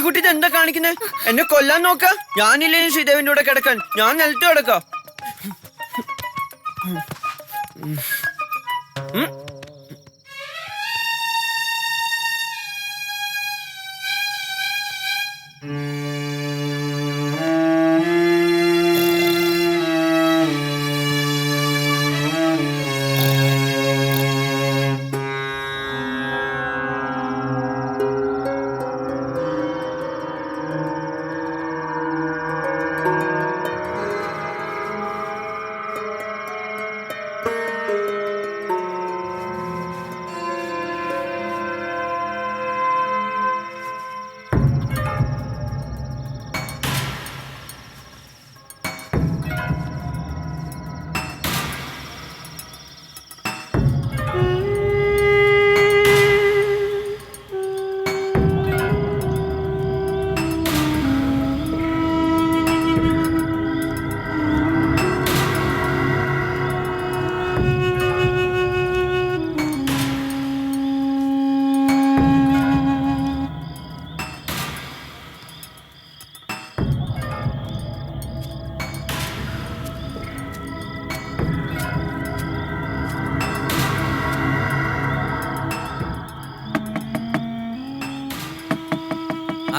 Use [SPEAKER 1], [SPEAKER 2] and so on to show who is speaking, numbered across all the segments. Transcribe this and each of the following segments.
[SPEAKER 1] കുട്ടി എന്താ കാണിക്കുന്നേ? എന്നെ കൊല്ലാൻ നോക്ക? ഞാനില്ലേ ശ്രീദേവിന്റെ കൂടെ കിടക്കാൻ? ഞാൻ നിലത്ത് കിടക്കാം.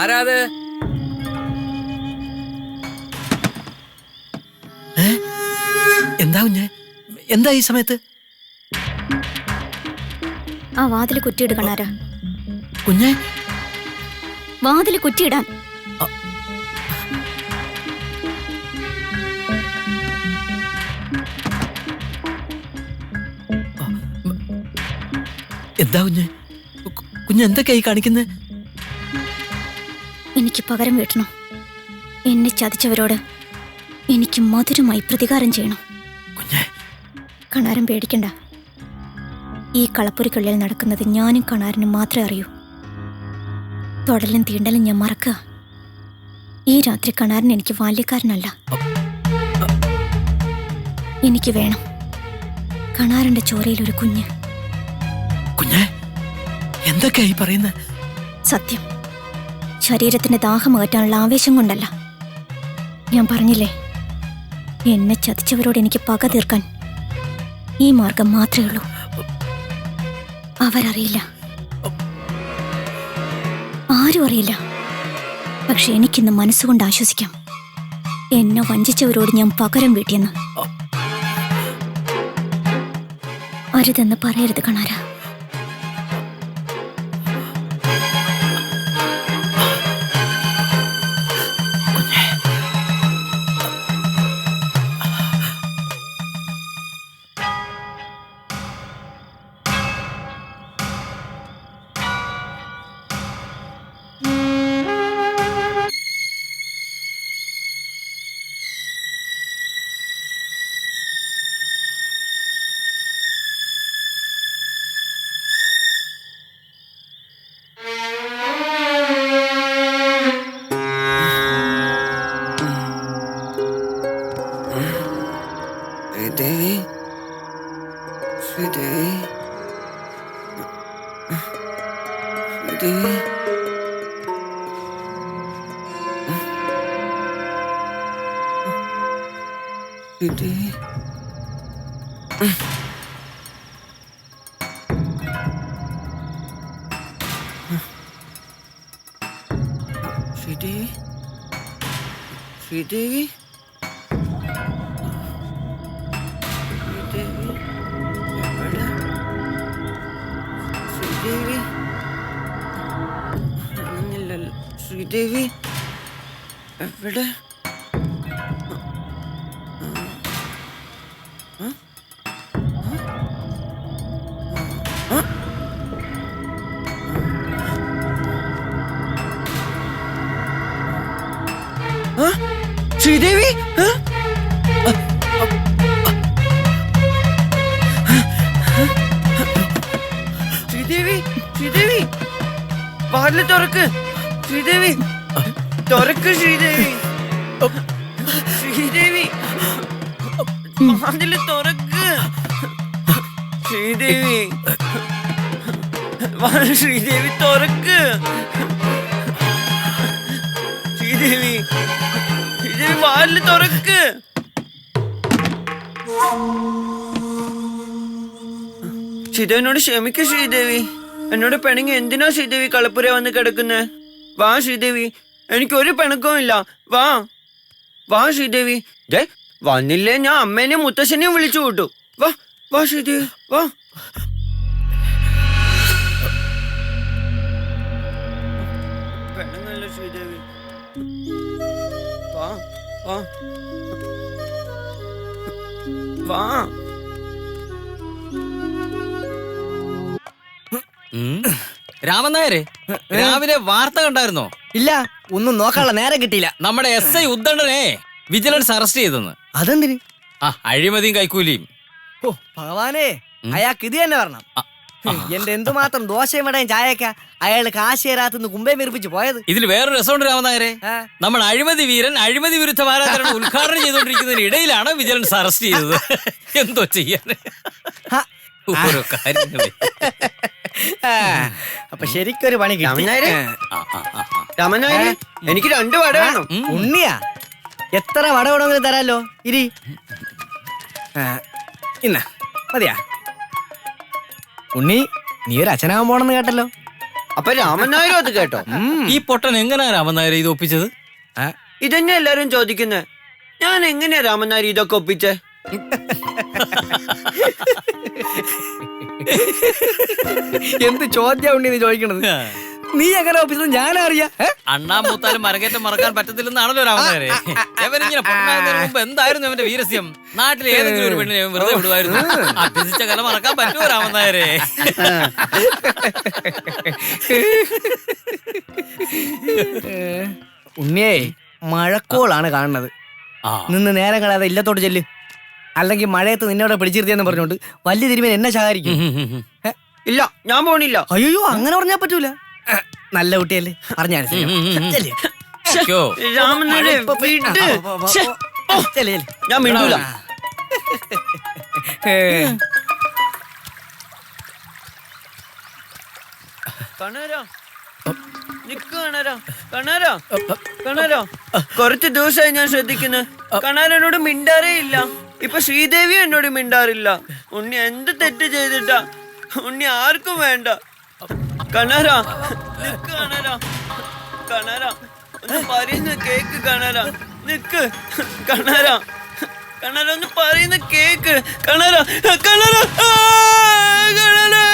[SPEAKER 2] ആരാത്?
[SPEAKER 3] എന്താ കുഞ്ഞെ? എന്താ ഈ സമയത്ത്?
[SPEAKER 4] ആ വാതില് കുറ്റിയിട് കണാര.
[SPEAKER 3] കുഞ്ഞെ
[SPEAKER 4] വാതില് കുറ്റിയിടാൻ.
[SPEAKER 3] എന്താ കുഞ്ഞെ? കുഞ്ഞെ എന്തൊക്കെയായി കാണിക്കുന്നത്?
[SPEAKER 4] എനിക്ക് പകരം വീട്ടണം. എന്നെ ചതിച്ചവരോട് എനിക്ക് മധുരമായി പ്രതികാരം ചെയ്യണം.
[SPEAKER 3] കുഞ്ഞെ
[SPEAKER 4] കണാരൻ പേടിക്കണ്ട. ഈ കളപ്പുരിക്കുള്ളിൽ നടക്കുന്നത് ഞാനും കണാരനും മാത്രമേ അറിയൂ. തൊടലും തീണ്ടലും ഞാൻ മറക്കുക. ഈ രാത്രി കണാരൻ എനിക്ക് ബാല്യക്കാരനല്ല. എനിക്ക് വേണം കണാരന്റെ ചോരയിൽ ഒരു കുഞ്ഞ്.
[SPEAKER 3] കുഞ്ഞെ എന്തൊക്കെയായി പറയുന്നത്?
[SPEAKER 4] സത്യം. ശരീരത്തിന്റെ ദാഹം അകറ്റാനുള്ള ആവേശം കൊണ്ടല്ല. ഞാൻ പറഞ്ഞില്ലേ, എന്നെ ചതിച്ചവരോട് എനിക്ക് പക തീർക്കാൻ ഈ മാർഗം മാത്രമേ ഉള്ളൂ. അവരറിയില്ല, ആരും അറിയില്ല. പക്ഷെ എനിക്കിന്ന് മനസ്സുകൊണ്ട് ആശ്വസിക്കാം. എന്നെ വഞ്ചിച്ചവരോട് ഞാൻ പകരം വീട്ടിയെന്ന്. അരുതെന്ന് പറയരുത് കണാര.
[SPEAKER 1] ശ്രീദേവി, ശ്രീദേവി, ശ്രീദേവി. ശ്രീദേവി, ശ്രീദേവി, ശ്രീദേവി. ശ്രീദേവി ആണെന്നില്ലല്ലോ. ശ്രീദേവി എവിടെ? ശ്രീദേവി ശ്രീദേവി, ശ്രീദേവി വാതില് തുറക്ക്. ശ്രീദേവി തുറക്ക്. ശ്രീദേവി, ശ്രീദേവി വാതില് തുറക്ക്. ശ്രീദേവി, ശ്രീദേവി തുറക്ക്. ശ്രീദേവി ശ്രീദേവി വാതില് തുറക്ക്. ശ്രീദേവിനോട് ക്ഷമിക്കൂ ശ്രീദേവി. എന്നോട് പിണങ്ങി എന്തിനാ ശ്രീദേവി കളപ്പുര വന്ന് കിടക്കുന്നേ? വാ ശ്രീദേവി, എനിക്കൊരു പിണക്കവും ഇല്ല. വാ വാ ശ്രീദേവി. ദേ വന്നില്ലേ ഞാൻ അമ്മേനെയും മുത്തശ്ശനെയും വിളിച്ചു കൂട്ടു. വാ വാ ശ്രീദേവി വാ. പിണങ്ങല്ല ശ്രീദേവി. വാ വാ വാ.
[SPEAKER 2] രാമൻ നായരെ, രാവിലെ വാർത്ത കണ്ടായിരുന്നോ?
[SPEAKER 5] ഇല്ല, ഒന്നും നോക്കാനുള്ള നേരം കിട്ടിയില്ല.
[SPEAKER 2] നമ്മുടെ SI ഉദ്ദണ്ഡനെ വിജിലൻസ് അറസ്റ്റ് ചെയ്തെന്ന്.
[SPEAKER 5] അതെന്തിന്?
[SPEAKER 2] അഴിമതിയും കൈക്കൂലിയും.
[SPEAKER 5] ഓ ഭഗവാനേ, അയാൾക്ക് ഇത് തന്നെ വരണം. എന്റെ എന്തുമാത്രം ദോശയും വടയും ചായക്ക അയാള് കാശ് തരാത്തുനിന്ന് കുമ്പേ മെറിപ്പിച്ച് പോയത്.
[SPEAKER 2] ഇതിൽ വേറൊരു രസമുണ്ട് രാമൻ നായരെ. നമ്മുടെ അഴിമതി വീരൻ അഴിമതി വിരുദ്ധ വാരാചരണം ഉദ്ഘാടനം ചെയ്തുകൊണ്ടിരിക്കുന്നതിന് ഇടയിലാണ് വിജിലൻസ് അറസ്റ്റ് ചെയ്തത്. എന്തോ ചെയ്യാൻ ഓരോ കാര്യങ്ങളെ.
[SPEAKER 5] അപ്പൊ ശരിക്കൊരു പണി കിട്ടി.
[SPEAKER 1] രാമനായരെ, എനിക്ക് 2 വട വേണം.
[SPEAKER 5] ഉണ്ണിയാ, എത്ര വട വേണമെങ്കിലും തരാലോ. ഇരി, ഇന്ന മതിയാ. ഉണ്ണി, നീ ഒരു അച്ഛനാവാൻ പോണെന്ന് കേട്ടല്ലോ.
[SPEAKER 1] അപ്പൊ രാമനായരും അത് കേട്ടോ?
[SPEAKER 2] ഈ പൊട്ടൻ എങ്ങനെയാ രാമൻ നായരെ ഇത് ഒപ്പിച്ചത്?
[SPEAKER 1] ഇതന്നെ എല്ലാരും ചോദിക്കുന്നേ. ഞാൻ എങ്ങനെയാ രാമനായർ ഇതൊക്കെ ഒപ്പിച്ചേ?
[SPEAKER 5] എന്ത് ചോദ്യം ഉണ്ണി നീ ചോദിക്കണത്? നീ എങ്ങനെ ഒപ്പിച്ചത് ഞാനറിയാ.
[SPEAKER 2] അണ്ണാ മൂത്താലും മരകേറ്റം മറക്കാൻ പറ്റത്തില്ലെന്നാണല്ലോ രാമൻ നായരെ. ഇവനിങ്ങനെ പൊട്ടനാകുന്നതിന് മുമ്പ് എന്തായിരുന്നു അവന്റെ വീരസ്യം? നാട്ടിൽ ഏതെങ്കിലും ഒരു പെണ്ണിനെ വെറുതെ വിടുവായിരുന്നു. അഭ്യസിച്ച കല മറക്കാൻ പറ്റുമോ രാമൻ നായരെ?
[SPEAKER 5] ഉണ്ണിയേ, മഴക്കോളാണ് കാണുന്നത്. നിന്ന് നേരം കളയാതെ ഇല്ലത്തോട്ട് ചെല്ല്. അല്ലെങ്കിൽ മഴയത്ത് നിന്നോടെ പിടിച്ചിരുത്തിയെന്ന് പറഞ്ഞോണ്ട് വലിയ തിരുമേൻ എന്നെ ശകാരിക്കും.
[SPEAKER 1] ഇല്ല, ഞാൻ പോണില്ല.
[SPEAKER 5] അയ്യോ, അങ്ങനെ പറഞ്ഞാ പറ്റൂല. നല്ല കുട്ടിയല്ലേ, പറഞ്ഞാൽ
[SPEAKER 1] രാമനായരെ വിട്. ഞാൻ മിണ്ടൂല. കണാരാ, നിക്ക് കണാരാ. കണാരാ, കണാരാ, കുറച്ച് ദിവസമായി ഞാൻ ശ്രദ്ധിക്കുന്നു. കണാരനോട് മിണ്ടാറേ ഇല്ല. ഇപ്പൊ ശ്രീദേവി എന്നോട് മിണ്ടാറില്ല. ഉണ്ണി എന്ത് തെറ്റ് ചെയ്തിട്ടാ? ഉണ്ണി ആർക്കും വേണ്ട. കണാരാ, നിക്ക് കണാരാ. കണാരാ, ഒന്ന് പറയുന്ന കേക്ക്. കണാരാ, നിക്ക്. കണാരാ, കണാരാ, ഒന്ന് പറയുന്ന കേക്ക്. കണാരാ, കണാരാ, കണാരാ.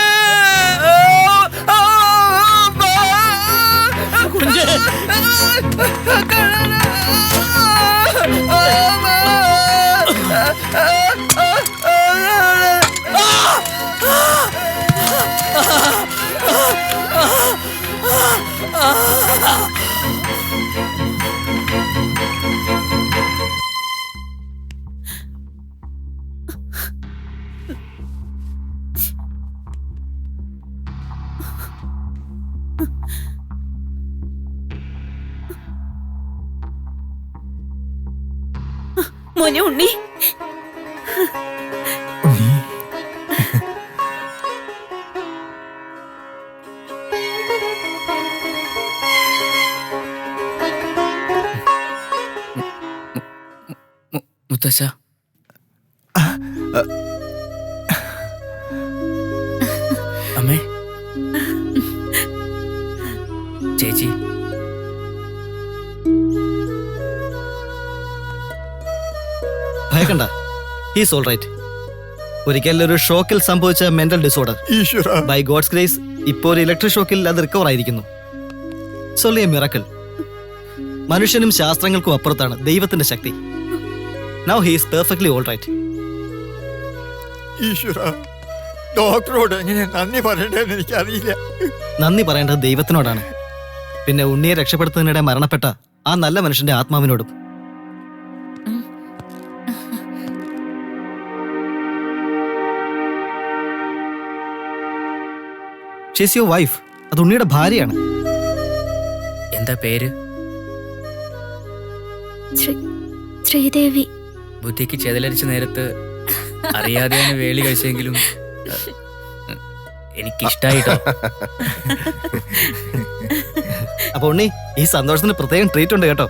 [SPEAKER 4] മോനെ ഉണ്ണി,
[SPEAKER 2] മുത്തശ്ശ, അമ്മേ, ചേച്ചി,
[SPEAKER 6] ഭയക്കണ്ട, ഹീസ് ഓൾ റൈറ്റ്. ഒരിക്കൽ ഒരു ഷോക്കിൽ സംഭവിച്ച mental disorder. By God's grace ഇപ്പോൾ ഒരു ഇലക്ട്രിക് ഷോക്കിൽ അത് റിക്കവർ ആയിരിക്കുന്നു. Solely a miracle. മനുഷ്യനും ശാസ്ത്രങ്ങൾക്കും അപ്പുറത്താണ് ദൈവത്തിന്റെ ശക്തി. Now he's perfectly all right.
[SPEAKER 7] ഡോക്ടറോട് എങ്ങനെ നന്ദി പറയണ്ടെന്ന് എനിക്കറിയില്ല.
[SPEAKER 6] നന്ദി പറയേണ്ടത് ദൈവത്തിനോടാണ്. പിന്നെ ഉണ്ണിയെ രക്ഷപ്പെടുത്തുന്നതിനിടെ മരണപ്പെട്ട ആ നല്ല മനുഷ്യന്റെ ആത്മാവിനോടും. She's your wife. അത് ഉണ്ണിയുടെ ഭാര്യയാണ്.
[SPEAKER 2] എന്താ പേര്?
[SPEAKER 4] ശ്രീദേവി.
[SPEAKER 2] ബുദ്ധിക്ക് ചെതലരിച്ച നേരത്ത് അറിയാതെയാണ് വേളി കഴിച്ചെങ്കിലും എനിക്കിഷ്ടായിട്ടോ.
[SPEAKER 6] അപ്പൊ ഉണ്ണി ഈ സന്തോഷത്തിന് പ്രത്യേകം ട്രീറ്റ് ഉണ്ട് കേട്ടോ.